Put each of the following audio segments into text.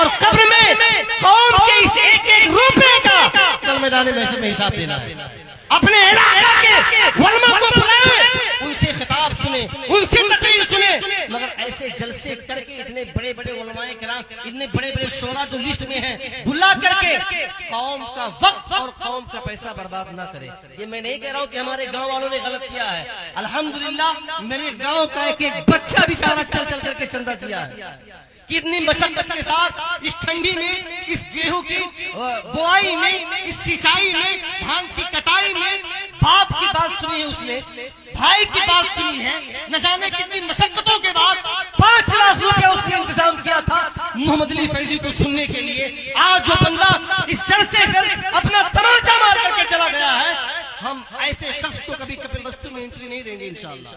اور قبر میں قوم کے اس ایک ایک روپے کا کل میدان محشر میں حساب دینا ہے. اپنے علاقہ کے علماء کو بلائیں, ان سے خطاب سنیں, ان سے تقریر سنیں, مگر ایسے جلسے کر کے اتنے بڑے بڑے علماء کرام, اتنے بڑے بڑے شعراء جو لسٹ میں ہیں, بلا کر کے قوم کا وقت اور قوم کا پیسہ برباد نہ کرے. یہ میں نہیں کہہ رہا ہوں کہ ہمارے گاؤں والوں نے غلط کیا ہے, الحمدللہ میرے گاؤں کا ایک ایک بچہ بیچارہ چل چل کر کے چندہ کیا ہے. کتنی مشقت کے ساتھ اس ٹھنڈی میں, اس گیہوں کی بوائی میں, اس سینچائی میں, دھان کی کٹائی میں باپ کی بات سنی ہے, اس نے بھائی کی بات سنی ہے, نہ جانے کتنی مشقتوں کے بعد 5 لاکھ روپے اس نے انتظام کیا تھا محمد علی فیضی کو سننے کے لیے. آج جو بندہ اس جلسے پر اپنا تماچا مار کر کے چلا گیا ہے, ہم ایسے شخص کو کبھی کپل وستو میں انٹری نہیں دیں گے انشاءاللہ,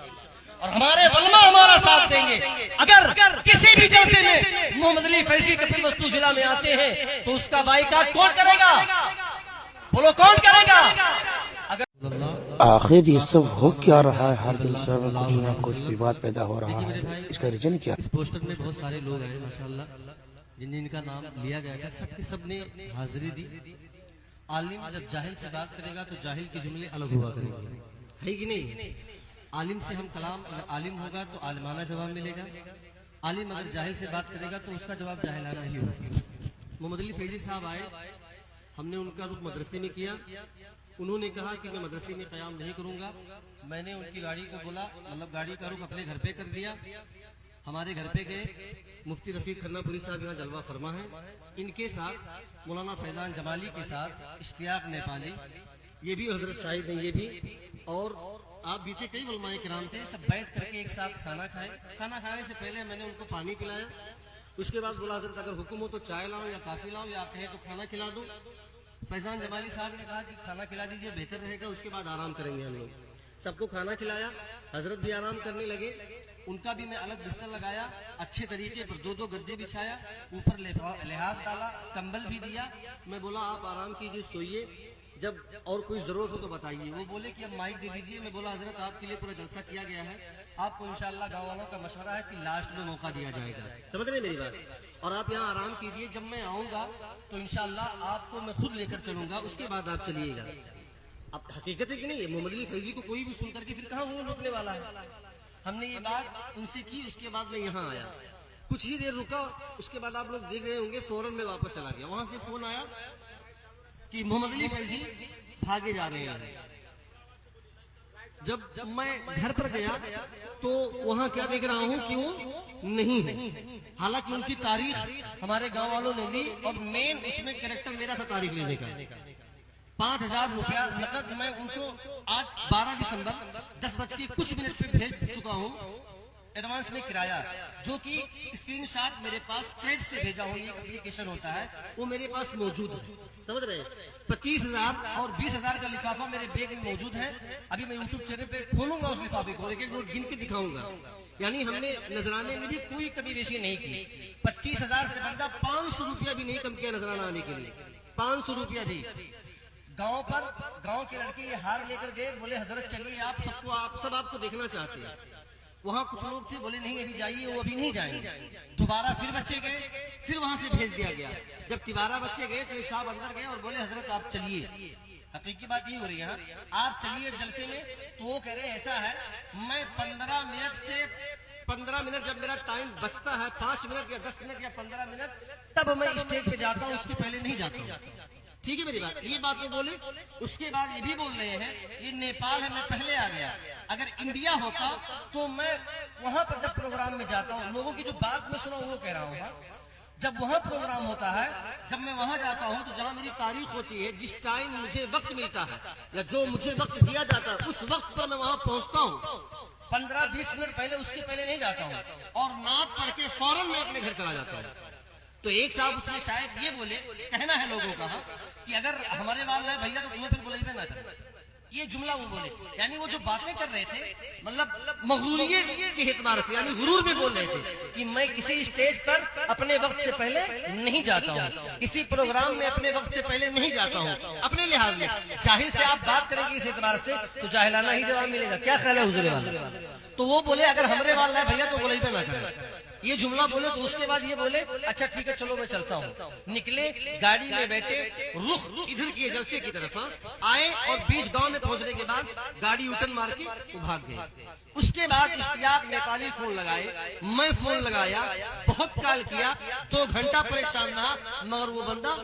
اور ہمارے علماء ہمارا ساتھ دیں گے. اگر کسی بھی جلسے میں محمد علی فیضی کپل وستو ضلع میں آتے ہیں تو اس کا بائیکاٹ کون کرے گا؟ بولو کون کرے گا؟ آخر یہ سب ہو کیا رہا ہے؟ ہر جلسہ میں کچھ نہ کچھ وواد پیدا ہو رہا ہے, اس کا ریزن کیا؟ اس پوسٹر میں بہت سارے لوگ آئے ماشاءاللہ, جن کا نام لیا گیا تھا, سب کے سب نے حاضری دی. عالم جب جاہل سے بات کرے گا تو جاہل کے جملے الگ ہوا کریں گے, ہے کہ نہیں؟ عالم سے ہم کلام, اگر عالم ہوگا تو عالمانہ جواب ملے گا, عالم اگر جاہل سے بات کرے گا تو اس کا جواب جاہلانہ ہی ہوگا. محمد علی فیضی صاحب آئے, ہم نے ان کا رخ مدرسے میں کیا. انہوں نے کہا کہ میں مدرسے میں قیام نہیں کروں گا. میں نے ان کی گاڑی کو بولا, مطلب گاڑی کا رخ اپنے گھر پہ کر دیا. ہمارے گھر پہ گئے, مفتی رفیق کھنہ پوری صاحب یہاں جلوہ فرما ہیں, ان کے ساتھ مولانا فیضان جمالی کے ساتھ اشتیاق نیپالی, یہ بھی حضرت شاہد ہیں, یہ بھی, اور آپ بیتے کئی علماء کرام تھے, سب بیٹھ کر کے ایک ساتھ کھانا کھائے. کھانا کھانے سے پہلے میں نے ان کو پانی پلایا. اس کے بعد بولا حضرت اگر حکم ہو تو چائے لاؤں یا کافی لاؤں, یا کہیں تو کھانا کھلا دوں. فیضان جمالی صاحب نے کہا کہ کھانا کھلا دیجئے, بہتر رہے گا, اس کے بعد آرام کریں گے ہم لوگ. سب کو کھانا کھلایا, حضرت بھی آرام کرنے لگے. ان کا بھی میں الگ بستر لگایا, اچھے طریقے پر 2 گدے بچھایا, اوپر لحاف ڈالا, کمبل بھی دیا. میں بولا آپ آرام کیجئے, سوئیے, جب اور کوئی ضرورت ہو تو بتائیے. وہ بولے کہ اب مائک دے دیجئے. میں بولا حضرت آپ کے لیے پورا جلسہ کیا گیا ہے, آپ کو انشاءاللہ گاؤں والوں کا مشورہ ہے کہ لاسٹ میں موقع دیا جائے گا, سمجھ رہے میری بات, اور آپ یہاں آرام کیجئے. جب میں آؤں گا تو انشاءاللہ آپ کو میں خود لے کر چلوں گا, اس کے بعد آپ چلیے گا. اب حقیقت ہے کہ نہیں, محمد علی فیضی کو کوئی بھی سن کر کے پھر کہاں وہ روکنے والا ہے. ہم نے یہ بات ان سے کی, اس کے بعد میں یہاں آیا, کچھ ہی دیر رکا, اس کے بعد آپ لوگ دیکھ رہے ہوں گے فوراً میں واپس چلا گیا. وہاں سے فون آیا کہ محمد علی فیضی بھاگے جا رہے ہیں. جب میں گھر پر گیا تو وہاں کیا دیکھ رہا ہوں کہ وہ نہیں ہے, حالانکہ ان کی تاریخ ہمارے گاؤں والوں نے لی, اور مین اس میں کریکٹر میرا تھا تاریخ لینے کا. 5000 روپیہ نقد میں ان کو آج 12 دسمبر 10:00 پہ بھیج چکا ہوں, ایڈوانس میں کرایہ, جو کہ اسکرین شاٹ میرے پاس کریڈٹ سے بھیجا ہوں, یہ اپلیکیشن ہوتا ہے, وہ میرے پاس موجود ہے, سمجھ رہے ہیں. 25,000 اور 20,000 کا لفافہ میرے بیگ میں موجود ہے. ابھی میں یوٹیوب چینل پہ کھولوں گا اس لفافے کو, ایک ایک نوٹ گن کے دکھاؤں گا. یعنی ہم نے نذرانے میں بھی کوئی کمی بیشی نہیں کی. 25,000 سے بندہ 500 روپیہ بھی نہیں کم کیا نذرانہ آنے کے لیے, 500 روپیہ بھی. گاؤں پر گاؤں کے لڑکے یہ ہار لے کر گئے, بولے حضرت چلیے, آپ سب آپ کو دیکھنا چاہتے ہیں. وہاں کچھ لوگ تھے, بولے نہیں ابھی جائیے, وہ ابھی نہیں جائیں گے. دوبارہ پھر بچے گئے, پھر وہاں سے بھیج دیا گیا. جب دوبارہ بچے گئے تو ایک صاحب اندر گئے اور بولے حضرت آپ چلیے. حقیقی بات یہ ہو رہی ہے, آپ چلیے جلسے میں. تو وہ کہہ رہے ایسا ہے, میں 15 منٹ جب میرا ٹائم بچتا ہے, 5 منٹ یا 10 منٹ یا 15 منٹ, تب میں اسٹیج پہ جاتا ہوں, اس کے پہلے نہیں جاتا ہوں. ٹھیک ہے میری بات, یہ بات وہ بولے. اس کے بعد یہ بھی بول رہے ہیں یہ نیپال ہے, میں پہلے آ گیا. اگر انڈیا ہوتا تو میں وہاں پر جب پروگرام میں جاتا ہوں, لوگوں کی جو بات میں سنا وہ کہہ رہا ہوں, جب وہاں پروگرام ہوتا ہے, جب میں وہاں جاتا ہوں تو جہاں میری تاریخ ہوتی ہے, جس ٹائم مجھے وقت ملتا ہے یا جو مجھے وقت دیا جاتا ہے, اس وقت پر میں وہاں پہنچتا ہوں. 15-20 منٹ پہلے, اس کے پہلے نہیں جاتا ہوں, اور نعت پڑھ کے فوراً میں اپنے گھر چلا جاتا ہوں. تو ایک صاحب اس میں شاید یہ بولے, کہنا ہے لوگوں کا کہ اگر ہمارے والد ہے بھیا تو تمہیں پھر بولے نہ کر, یہ جملہ وہ بولے. یعنی وہ جو باتیں کر رہے تھے, مطلب مغروریت کے اعتبار سے, یعنی غرور میں بول رہے تھے کہ میں کسی اسٹیج پر اپنے وقت سے پہلے نہیں جاتا ہوں, کسی پروگرام میں اپنے وقت سے پہلے نہیں جاتا ہوں. اپنے لحاظ میں جاہل سے آپ بات کریں گے اس اعتبار سے تو جاہلانہ ہی جواب ملے گا. کیا خیال ہے حضور والا؟ تو وہ بولے اگر ہمارے والد ہے بھیا تو بولے نہ کریں. یہ جملہ بولے تو اس کے بعد یہ بولے اچھا ٹھیک ہے چلو میں چلتا ہوں. نکلے, گاڑی میں بیٹھے, رخ ادھر کیے جلسے کی طرف آئے اور بیچ گاؤں میں پہنچنے کے بعد گاڑی اٹن مار کے وہ بھاگ گئے. اس کے بعد اشتیاق نیپالی فون لگائے, میں فون لگایا, بہت کال کیا, 2 گھنٹہ پریشان رہا مگر وہ بندہ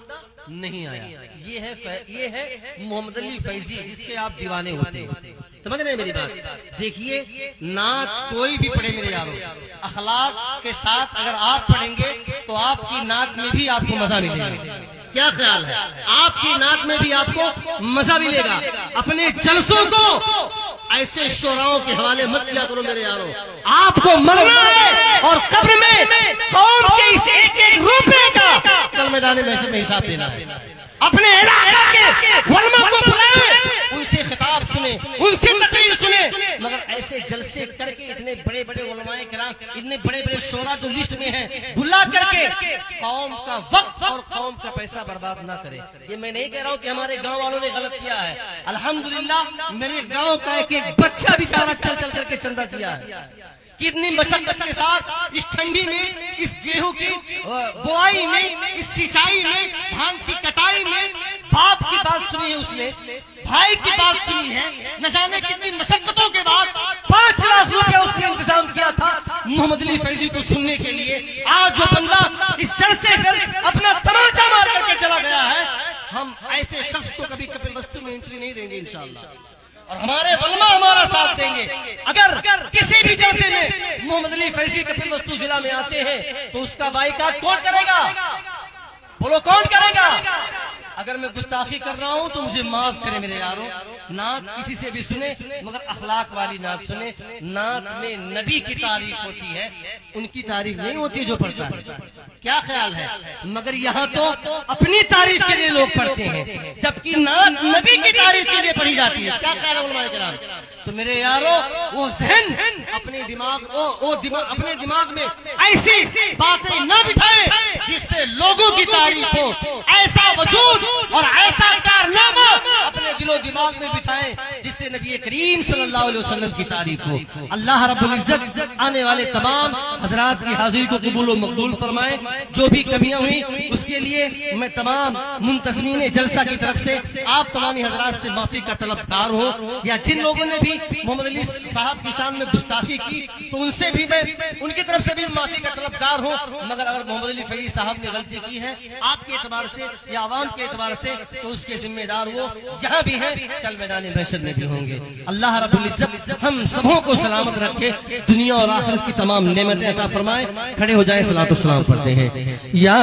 نہیں آیا. یہ ہے محمد علی فیضی جس کے آپ دیوانے ہوتے ہیں. سمجھ رہے ہیں میری بات؟ دیکھیے نعت کوئی بھی پڑھے میرے یارو, اخلاق کے ساتھ اگر آپ پڑھیں گے تو آپ کی نعت میں بھی آپ کو مزہ ملے گا. کیا خیال ہے؟ آپ کی نعت میں بھی آپ کو مزہ ملے گا. اپنے جلسوں کو ایسے شعراؤں کے حوالے مت کیا کرو میرے یارو. آپ کو مرنا ہے اور قبر میں قوم کے اس ایک روپے کا کل میدان محشر میں حساب دینا ہے. اپنے علاقہ کے علماء کو بلائیں, ان سے خطاب سنیں, ان سے تقریر سنیں, مگر ایسے جلسے کر کے اتنے بڑے بڑے علماء کرام, اتنے بڑے بڑے شعراء جو لسٹ میں ہیں, بلا کر کے قوم کا وقت اور قوم کا پیسہ برباد نہ کرے. یہ میں نہیں کہہ رہا ہوں کہ ہمارے گاؤں والوں نے غلط کیا ہے. الحمدللہ میرے گاؤں کا ایک بچہ بیچارہ چل چل کر کے چندہ کیا ہے. کتنی مشقت کے ساتھ اس ٹھنڈی میں, اس گیہوں کی بوائی میں, اس سینچائی میں, دھان کی کٹائی میں باپ کی بات سنی ہے, اس نے بھائی کی بات سنی ہے. نہ جانے کتنی مشقتوں کے بعد 5 لاکھ روپے اس نے انتظام کیا تھا محمد علی فیضی کو سننے کے لیے. آج جو بندہ اس جلسے پر اپنا تماچا مار کر کے چلا گیا ہے, ہم ایسے شخص کو کبھی کپل وستو میں انٹری نہیں دیں گے انشاءاللہ, اور ہمارے علماء ہمارا ساتھ دیں گے. اگر کسی بھی جلسے میں محمد علی فیضی کپل وستو ضلع میں آتے ہیں تو اس کا بائیکاٹ کون کرے گا؟ بولو کون کرے گا؟ اگر میں گستاخی کر رہا ہوں تو مجھے معاف کرے میرے یاروں. نعت کسی سے بھی سنے مگر اخلاق والی نعت سنے. نعت میں نبی کی تعریف ہوتی ہے, ان کی تعریف نہیں ہوتی جو پڑھتا ہے. کیا خیال ہے؟ مگر یہاں تو اپنی تعریف کے لیے لوگ پڑھتے ہیں, جبکہ نعت نبی کی تعریف کے لیے پڑھی جاتی ہے. کیا خیال ہے علماء کرام؟ تو میرے یارو وہ ذہن اپنے دماغ میں ایسی باتیں نہ بٹھائے جس سے لوگوں کی تعریف ہو. ایسا وجود اور ایسا کارنامہ اپنے دل و دماغ میں بٹھائیں جس سے نبی کریم صلی اللہ علیہ وسلم کی تعریف ہو. اللہ رب العزت آنے والے تمام حضرات کی حاضری کو قبول و مقبول فرمائے. جو بھی کمیاں ہوئی اس کے لیے میں تمام منتظمین جلسہ کی طرف سے آپ تمام حضرات سے معافی کا طلبگار ہوں, یا جن لوگوں نے بھی محمد علی صاحب کی شان میں گستاخی کی تو ان سے بھی میں ان کی طرف سے بھی معافی کا طلبگار ہوں. مگر اگر محمد علی فیضی صاحب نے غلطی کی ہے آپ کے اعتبار سے یا عوام کے اعتبار سے تو اس کے ذمہ دار وہ یہاں بھی ہیں, کل میدان محشر میں بھی ہوں گے. اللہ رب العزت ہم سبوں کو سلامت رکھے, دنیا اور آخرت کی تمام نعمتیں عطا فرمائے. کھڑے ہو جائیں, صلاۃ والسلام پڑھتے ہیں. یا